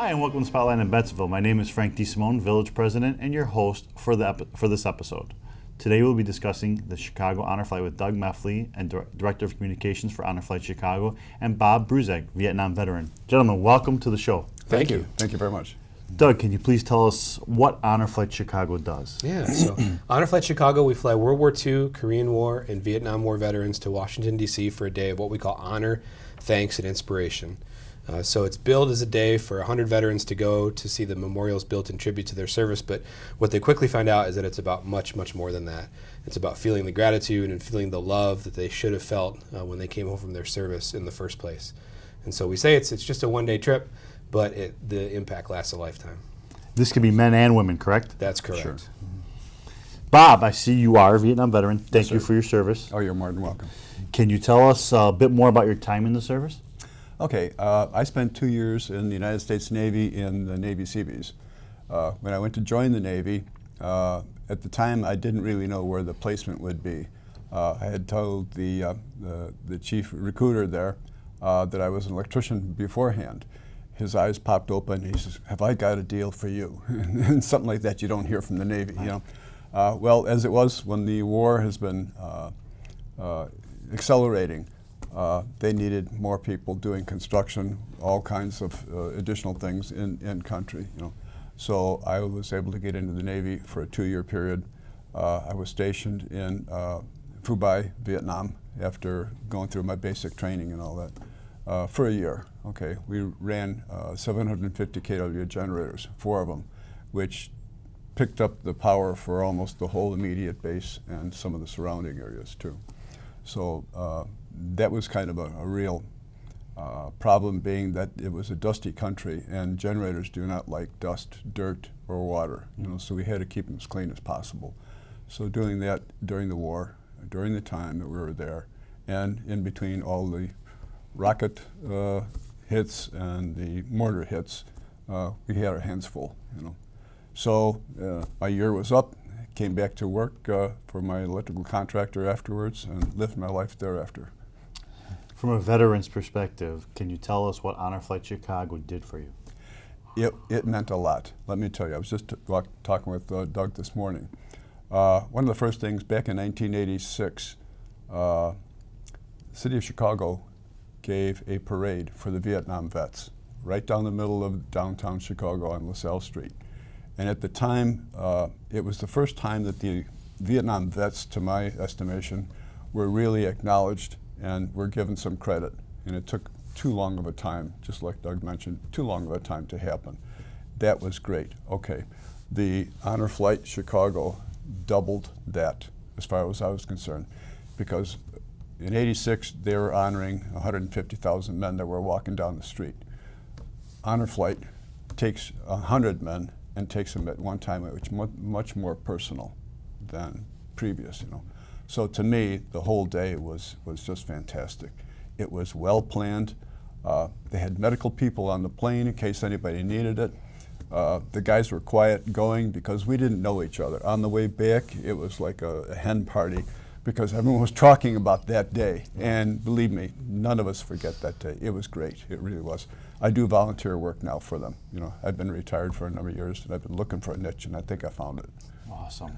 Hi, and welcome to Spotlight in Bensenville. My name is Frank DeSimone, Village President, and your host for this episode. Today we'll be discussing the Chicago Honor Flight with Doug Meffley, and Director of Communications for Honor Flight Chicago, and Bob Bruzek, Vietnam veteran. Gentlemen, welcome to the show. Thank you. Thank you very much. Doug, can you please tell us what Honor Flight Chicago does? Yeah, so Honor Flight Chicago, we fly World War II, Korean War, and Vietnam War veterans to Washington, D.C. for a day of what we call honor, thanks, and inspiration. So it's billed as a day for 100 veterans to go to see the memorials built in tribute to their service, but what they quickly find out is that it's about much, much more than that. It's about feeling the gratitude and feeling the love that they should have felt when they came home from their service in the first place. And so we say it's just a one-day trip, but the impact lasts a lifetime. This could be men and women, correct? That's correct. Sure. Bob, I see you are a Vietnam veteran. Thank Yes, you sir. for your service. Oh, you're more than welcome. Can you tell us a bit more about your time in the service? Okay, I spent 2 years in the United States Navy in the Navy Seabees. When I went to join the Navy, at the time I didn't really know where the placement would be. I had told the chief recruiter there that I was an electrician beforehand. His eyes popped open. He says, "Have I got a deal for you?" And something like that you don't hear from the Navy, you know. Well, as it was, when the war has been accelerating, they needed more people doing construction, all kinds of additional things in country, you know. So I was able to get into the Navy for a 2-year period. I was stationed in Phu Bai, Vietnam, after going through my basic training and all that, for a year. Okay, we ran 750 kW generators, 4 of them, which picked up the power for almost the whole immediate base and some of the surrounding areas too. So that was kind of a real problem, being that it was a dusty country and generators do not like dust, dirt, or water. You know, so we had to keep them as clean as possible. So doing that during the war, during the time that we were there, and in between all the rocket hits and the mortar hits, we had our hands full. You know, so my year was up. Came back to work for my electrical contractor afterwards and lived my life thereafter. From a veteran's perspective, can you tell us what Honor Flight Chicago did for you? It meant a lot. Let me tell you, I was just talking with Doug this morning. One of the first things, back in 1986, the city of Chicago gave a parade for the Vietnam vets right down the middle of downtown Chicago on LaSalle Street. And at the time, it was the first time that the Vietnam vets, to my estimation, were really acknowledged and were given some credit. And it took too long of a time, just like Doug mentioned, too long of a time to happen. That was great. Okay, the Honor Flight Chicago doubled that as far as I was concerned, because in '86 they were honoring 150,000 men that were walking down the street. Honor Flight takes 100 men and takes them at one time, which is much more personal than previous, you know. So to me, the whole day was just fantastic. It was well planned. They had medical people on the plane in case anybody needed it. The guys were quiet going because we didn't know each other. On the way back, it was like a hen party because everyone was talking about that day. And believe me, none of us forget that day. It was great, it really was. I do volunteer work now for them. You know, I've been retired for a number of years and I've been looking for a niche and I think I found it. Awesome.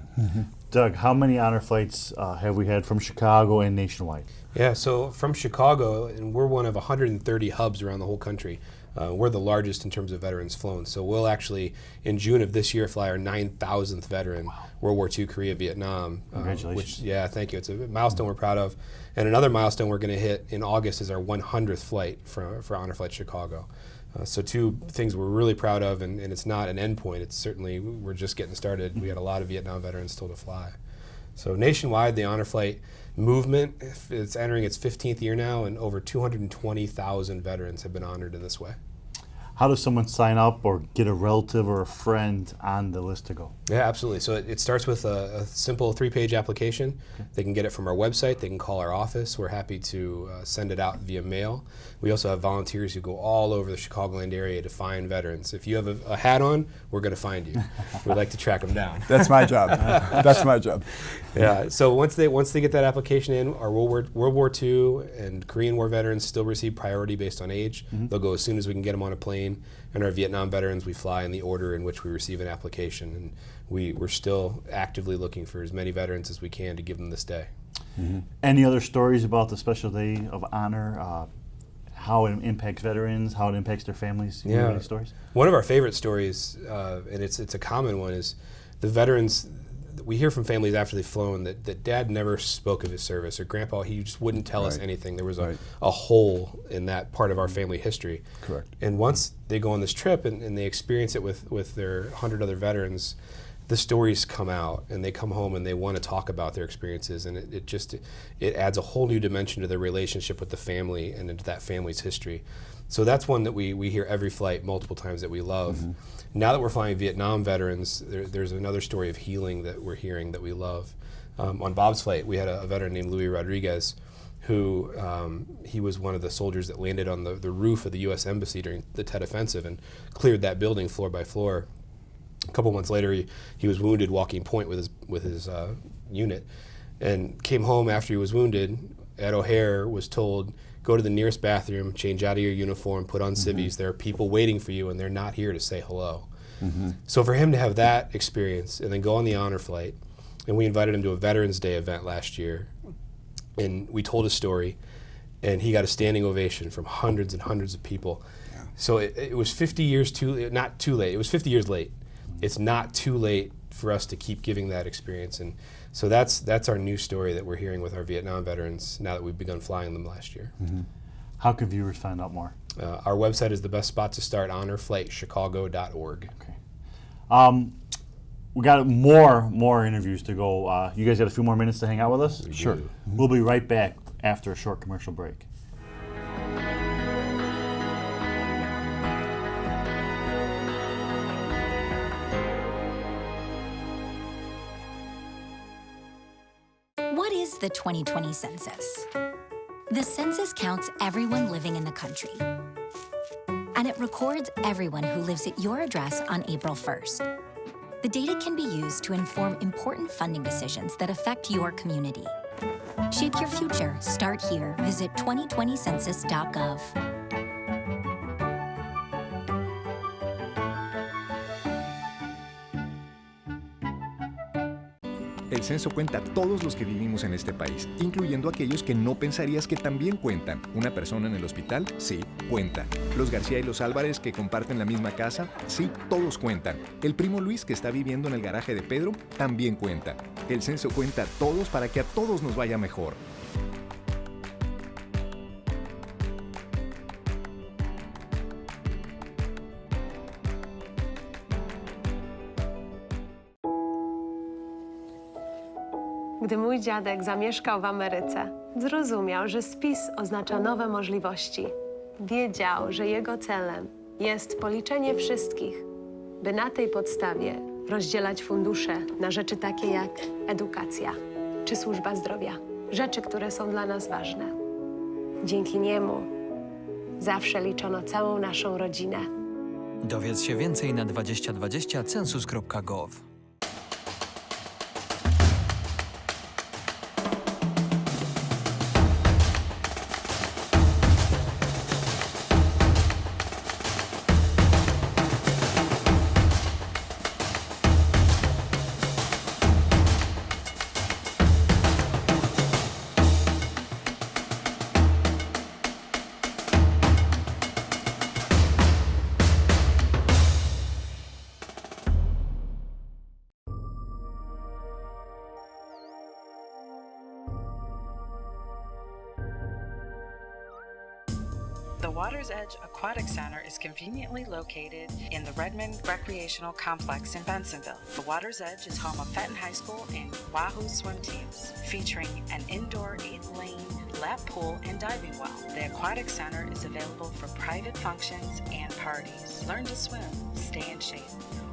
Doug, how many honor flights have we had from Chicago and nationwide? Yeah, so from Chicago, and we're one of 130 hubs around the whole country. We're the largest in terms of veterans flown. So we'll actually, in June of this year, fly our 9,000th veteran, wow. World War II, Korea, Vietnam. Congratulations. Which, yeah, thank you. It's a milestone we're proud of. And another milestone we're going to hit in August is our 100th flight for Honor Flight Chicago. So 2 things we're really proud of, and it's not an end point. It's certainly, we're just getting started. We had a lot of Vietnam veterans still to fly. So nationwide, the Honor Flight movement, it's entering its 15th year now, and over 220,000 veterans have been honored in this way. How does someone sign up or get a relative or a friend on the list to go? Yeah, absolutely. So it starts with a simple 3-page application. Okay. They can get it from our website. They can call our office. We're happy to send it out via mail. We also have volunteers who go all over the Chicagoland area to find veterans. If you have a hat on, we're going to find you. We'd like to track them down. That's my job. That's my job. Yeah. So once they get that application in, our World War II and Korean War veterans still receive priority based on age. Mm-hmm. They'll go as soon as we can get them on a plane Marine and our Vietnam veterans, we fly in the order in which we receive an application. And we're still actively looking for as many veterans as we can to give them this day. Mm-hmm. Any other stories about the Special Day of Honor? How it impacts veterans, how it impacts their families? You know any stories? One of our favorite stories, and it's a common one, is the veterans. We hear from families after they've flown that Dad never spoke of his service, or Grandpa, he just wouldn't tell us anything. There was a hole in that part of our family history. Correct. And once they go on this trip and they experience it with their 100 other veterans, the stories come out and they come home and they want to talk about their experiences, and it adds a whole new dimension to their relationship with the family and into that family's history. So that's one that we hear every flight multiple times that we love. Mm-hmm. Now that we're flying Vietnam veterans, there's another story of healing that we're hearing that we love. On Bob's flight, we had a veteran named Louis Rodriguez, who he was one of the soldiers that landed on the roof of the U.S. Embassy during the Tet Offensive and cleared that building floor by floor. A couple months later, he was wounded walking point with his unit, and came home after he was wounded. At O'Hare, was told, go to the nearest bathroom, change out of your uniform, put on civvies. There are people waiting for you, and they're not here to say hello. Mm-hmm. So for him to have that experience and then go on the honor flight, and we invited him to a Veterans Day event last year, and we told his story, and he got a standing ovation from hundreds and hundreds of people. Yeah. So it was 50 years not too late. It was 50 years late. It's not too late for us to keep giving that experience. And so that's our new story that we're hearing with our Vietnam veterans now that we've begun flying them last year. Mm-hmm. How can viewers find out more? Our website is the best spot to start, honorflightchicago.org. Okay. We got more interviews to go. You guys got a few more minutes to hang out with us? Sure. Mm-hmm. We'll be right back after a short commercial break. What is the 2020 census? The census counts everyone living in the country, and it records everyone who lives at your address on April 1st. The data can be used to inform important funding decisions that affect your community. Shape your future. Start here. Visit 2020census.gov. El censo cuenta a todos los que vivimos en este país, incluyendo aquellos que no pensarías que también cuentan. Una persona en el hospital, sí, cuenta. Los García y los Álvarez que comparten la misma casa, sí, todos cuentan. El primo Luis que está viviendo en el garaje de Pedro, también cuenta. El censo cuenta a todos para que a todos nos vaya mejor. Gdy mój dziadek zamieszkał w Ameryce, zrozumiał, że spis oznacza nowe możliwości. Wiedział, że jego celem jest policzenie wszystkich, by na tej podstawie rozdzielać fundusze na rzeczy takie jak edukacja czy służba zdrowia. Rzeczy, które są dla nas ważne. Dzięki niemu zawsze liczono całą naszą rodzinę. Dowiedz się więcej na 2020 census.gov. The Water's Edge Aquatic Center is conveniently located in the Redmond Recreational Complex in Bensenville. The Water's Edge is home of Fenton High School and Wahoo swim teams, featuring an indoor 8-lane lap pool and diving well. The Aquatic Center is available for private functions and parties. Learn to swim, stay in shape,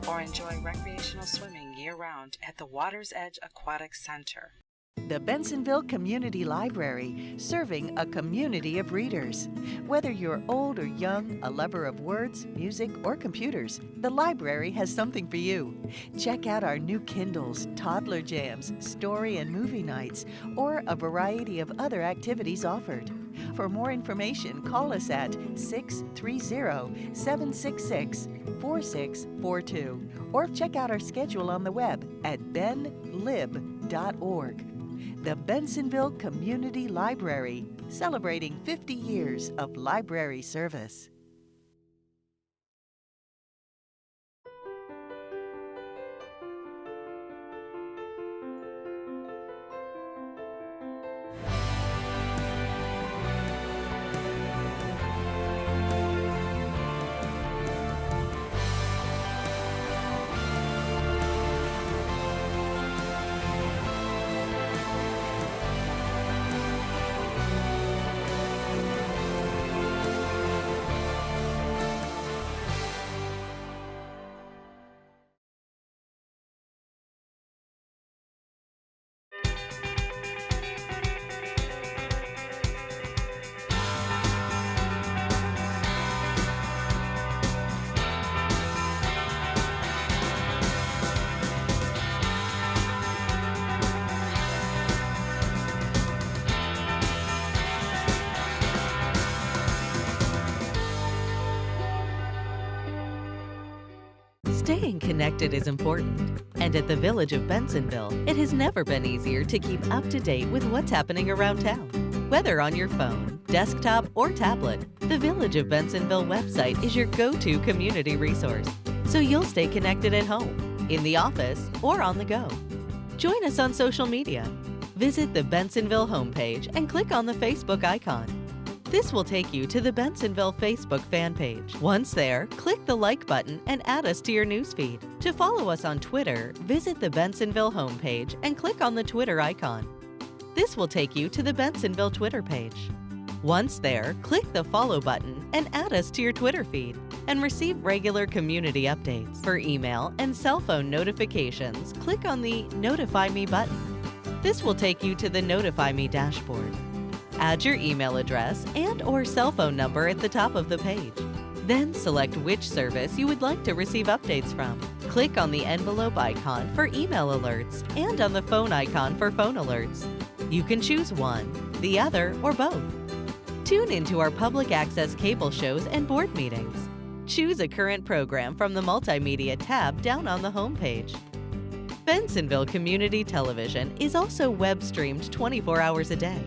or enjoy recreational swimming year-round at the Water's Edge Aquatic Center. The Bensenville Community Library, serving a community of readers. Whether you're old or young, a lover of words, music, or computers, the library has something for you. Check out our new Kindles, toddler jams, story and movie nights, or a variety of other activities offered. For more information, call us at 630-766-4642 or check out our schedule on the web at benlib.org. The Bensenville Community Library, celebrating 50 years of library service. Staying connected is important, and at the Village of Bensenville, it has never been easier to keep up to date with what's happening around town. Whether on your phone, desktop, or tablet, the Village of Bensenville website is your go-to community resource, so you'll stay connected at home, in the office, or on the go. Join us on social media. Visit the Bensenville homepage and click on the Facebook icon. This will take you to the Bensenville Facebook fan page. Once there, click the like button and add us to your newsfeed. To follow us on Twitter, visit the Bensenville homepage and click on the Twitter icon. This will take you to the Bensenville Twitter page. Once there, click the follow button and add us to your Twitter feed and receive regular community updates. For email and cell phone notifications, click on the Notify Me button. This will take you to the Notify Me dashboard. Add your email address and/or cell phone number at the top of the page. Then select which service you would like to receive updates from. Click on the envelope icon for email alerts and on the phone icon for phone alerts. You can choose one, the other, or both. Tune into our public access cable shows and board meetings. Choose a current program from the Multimedia tab down on the home page. Bensenville Community Television is also web streamed 24 hours a day.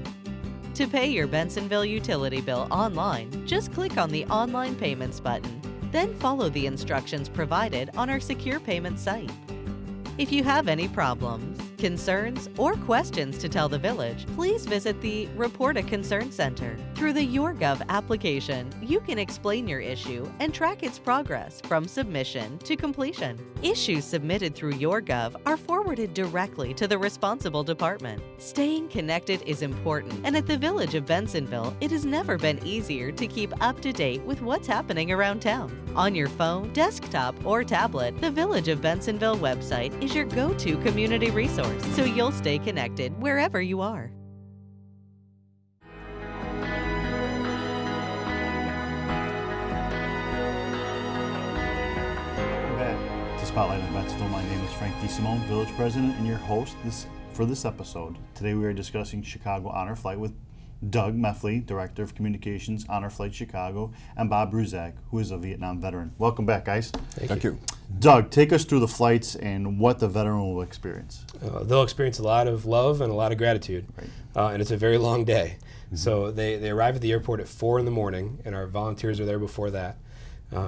To pay your Bensenville utility bill online, just click on the Online Payments button, then follow the instructions provided on our secure payment site. If you have any problems, concerns, or questions to tell the Village, please visit the Report a Concern Center. Through the YourGov application, you can explain your issue and track its progress from submission to completion. Issues submitted through YourGov are forwarded directly to the responsible department. Staying connected is important, and at the Village of Bensenville, it has never been easier to keep up to date with what's happening around town. On your phone, desktop, or tablet, the Village of Bensenville website is your go-to community resource, so you'll stay connected wherever you are. Back to Spotlight in Bensenville. My name is Frank DeSimone, Village President, and your host for this episode. Today we are discussing Chicago Honor Flight with Doug Meffley, Director of Communications, Honor Flight Chicago, and Bob Bruzak, who is a Vietnam veteran. Welcome back, guys. Thank you. Doug, take us through the flights and what the veteran will experience. They'll experience a lot of love and a lot of gratitude, Right. And it's a very long day. Mm-hmm. So they arrive at the airport at 4 in the morning, and our volunteers are there before that.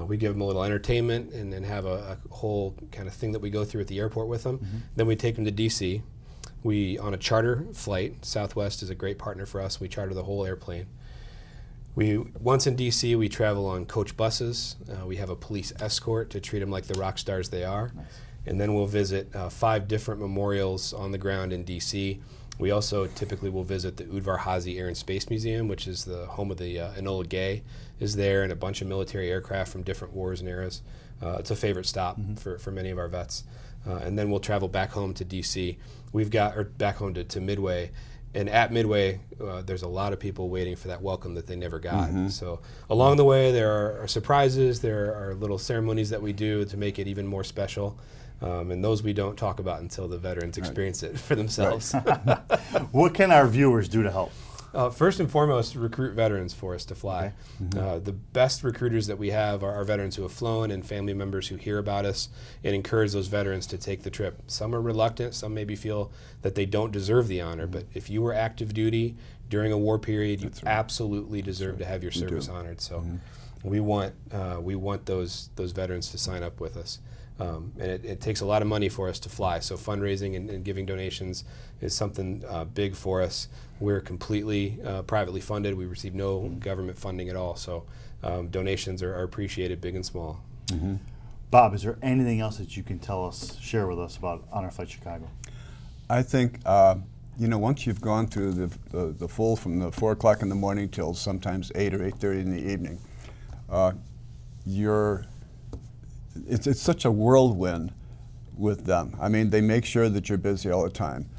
We give them a little entertainment and have a whole kind of thing that we go through at the airport with them. Mm-hmm. Then we take them to D.C. On a charter flight, Southwest is a great partner for us. We charter the whole airplane. Once in D.C., we travel on coach buses. We have a police escort to treat them like the rock stars they are. Nice. And then we'll visit 5 different memorials on the ground in D.C. We also typically will visit the Udvar Hazy Air and Space Museum, which is the home of the Enola Gay is there, and a bunch of military aircraft from different wars and eras. It's a favorite stop for many of our vets. and then we'll travel back home to DC. Back home to Midway. And at Midway, there's a lot of people waiting for that welcome that they never got. So along the way, there are surprises, there are little ceremonies that we do to make it even more special. And those we don't talk about until the veterans experience it for themselves. What can our viewers do to help? First and foremost, recruit veterans for us to fly. The best recruiters that we have are veterans who have flown and family members who hear about us and encourage those veterans to take the trip. Some are reluctant, some maybe feel that they don't deserve the honor, but if you were active duty during a war period, you absolutely deserve to have your service honored. So we want those veterans to sign up with us. And it takes a lot of money for us to fly, so fundraising and giving donations is something big for us. We're completely privately funded. We receive no government funding at all, so donations are appreciated, big and small. Bob, is there anything else that you can share with us about Honor Flight Chicago? I think, once you've gone through the full from the 4 o'clock in the morning till sometimes 8 or 8:30 in the evening, it's such a whirlwind with them. I mean, they make sure that you're busy all the time.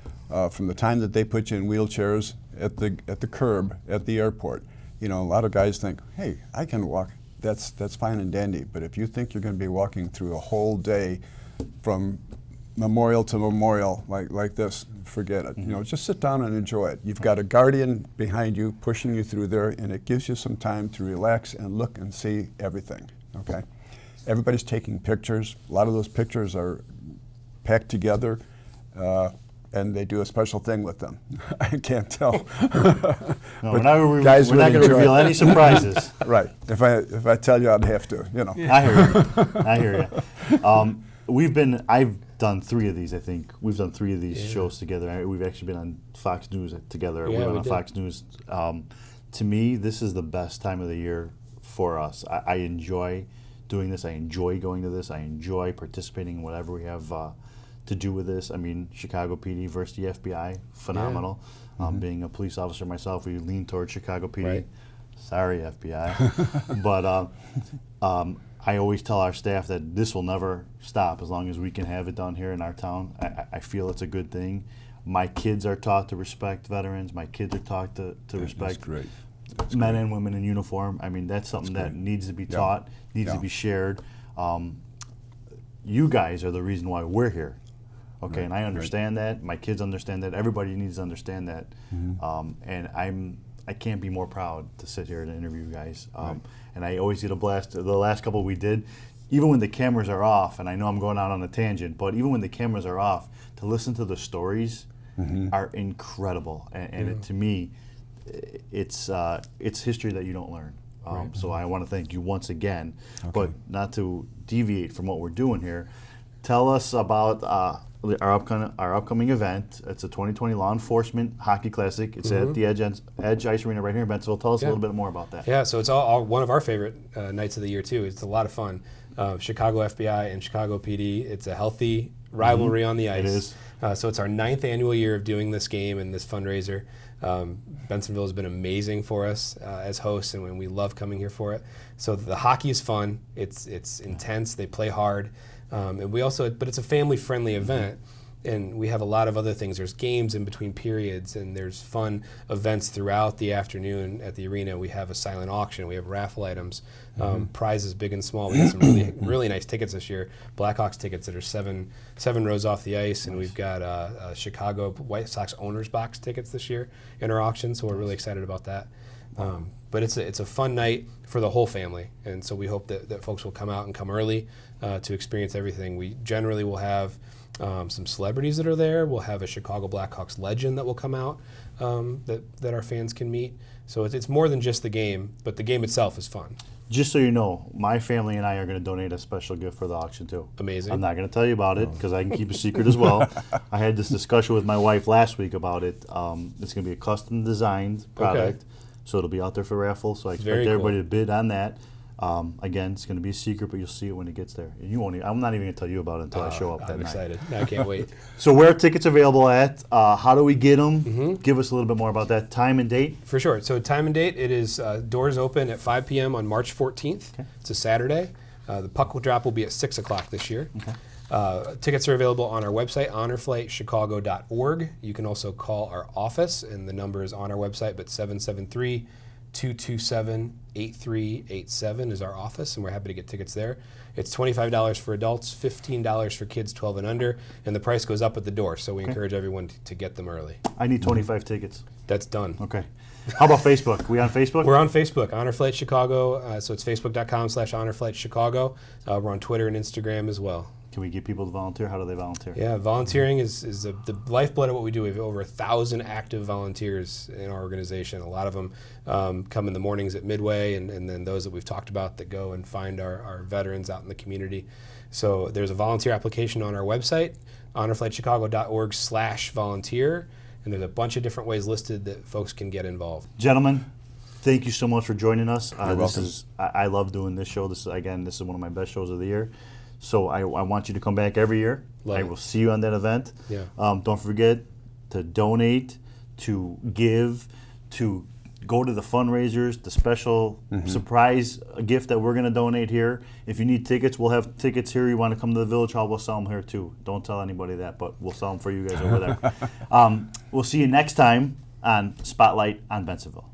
From the time that they put you in wheelchairs at the curb at the airport, a lot of guys think, hey, I can walk. That's fine and dandy. But if you think you're going to be walking through a whole day from memorial to memorial like this, forget it. Just sit down and enjoy it. You've got a guardian behind you pushing you through there, and it gives you some time to relax and look and see everything. Okay. Everybody's taking pictures. A lot of those pictures are packed together, and they do a special thing with them. I can't tell. No, we're not going to reveal any surprises. Right. If I tell you, I'd have to. I hear you. I've done 3 of these. I think we've done 3 of these shows together. We've actually been on Fox News together. Yeah, we went we on did. Fox News. To me, this is the best time of the year for us. I enjoy doing this. I enjoy going to this. I enjoy participating in whatever we have to do with this. I mean, Chicago PD versus the FBI, phenomenal. Being a police officer myself, we lean towards Chicago PD. Right. Sorry, FBI. But I always tell our staff that this will never stop as long as we can have it done here in our town. I feel it's a good thing. My kids are taught to respect veterans. My kids are taught to respect men and women in uniform. I mean, that's something that needs to be taught, needs to be shared. You guys are the reason why we're here. Okay, and I understand that. My kids understand that. Everybody needs to understand that. And I can't be more proud to sit here and interview you guys. And I always get a blast. The last couple we did, even when the cameras are off, and I know I'm going out on a tangent, but even when the cameras are off, to listen to the stories are incredible. And to me, it's history that you don't learn. So I want to thank you once again. But not to deviate from what we're doing here, tell us about our upcoming event. It's a 2020 Law Enforcement Hockey Classic. It's at the Edge Ice Arena right here in Bensenville. Tell us a little bit more about that. Yeah, so it's all one of our favorite nights of the year too. It's a lot of fun. Chicago FBI and Chicago PD. It's a healthy rivalry on the ice. It is. So it's our 9th annual year of doing this game and this fundraiser. Bensenville has been amazing for us as hosts, and we love coming here for it. So the hockey is fun. It's intense. They play hard. And but it's a family-friendly event, and we have a lot of other things. There's games in between periods, and there's fun events throughout the afternoon at the arena. We have a silent auction. We have raffle items, prizes big and small. We got some really nice tickets this year. Blackhawks tickets that are seven rows off the ice, and we've got Chicago White Sox owners box tickets this year in our auction. So we're really excited about that. But it's a fun night for the whole family, and so we hope that folks will come out and come early to experience everything. We generally will have some celebrities that are there. We'll have a Chicago Blackhawks legend that will come out that our fans can meet. So it's more than just the game, but the game itself is fun. Just so you know, my family and I are going to donate a special gift for the auction too. Amazing. I'm not going to tell you about it because I can keep a secret as well. I had this discussion with my wife last week about it. It's going to be a custom designed product. So it'll be out there for raffle. So I expect everybody to bid on that. Again, it's going to be a secret, but you'll see it when it gets there. And I'm not even going to tell you about it until I show up that night. I'm excited. I can't wait. So where are tickets available at? How do we get them? Give us a little bit more about that. Time and date? For sure. So time and date, it is doors open at 5 p.m. on March 14th. Okay. It's a Saturday. The puck will drop will be at 6 o'clock this year. Okay. Tickets are available on our website, honorflightchicago.org. You can also call our office, and the number is on our website, but 773-227-8387 is our office, and we're happy to get tickets there. It's $25 for adults, $15 for kids 12 and under, and the price goes up at the door, so we encourage everyone to get them early. I need 25 tickets. That's done. Okay. How about Facebook? We on Facebook? We're on Facebook, Honor Flight Chicago, so it's facebook.com/honorflightchicago. We're on Twitter and Instagram as well. Can we get people to volunteer? How do they volunteer? Yeah, volunteering is the lifeblood of what we do. We have over 1,000 active volunteers in our organization. A lot of them come in the mornings at Midway, and then those that we've talked about that go and find our veterans out in the community. So there's a volunteer application on our website, honorflightchicago.org/volunteer, and there's a bunch of different ways listed that folks can get involved. Gentlemen, thank you so much for joining us. You're welcome. I love doing this show. This is one of my best shows of the year. So I want you to come back every year. I will see you on that event. Yeah. Don't forget to donate, to give, to go to the fundraisers, the special surprise gift that we're going to donate here. If you need tickets, we'll have tickets here. You want to come to the Village Hall, we'll sell them here too. Don't tell anybody that, but we'll sell them for you guys over there. We'll see you next time on Spotlight on Bensenville.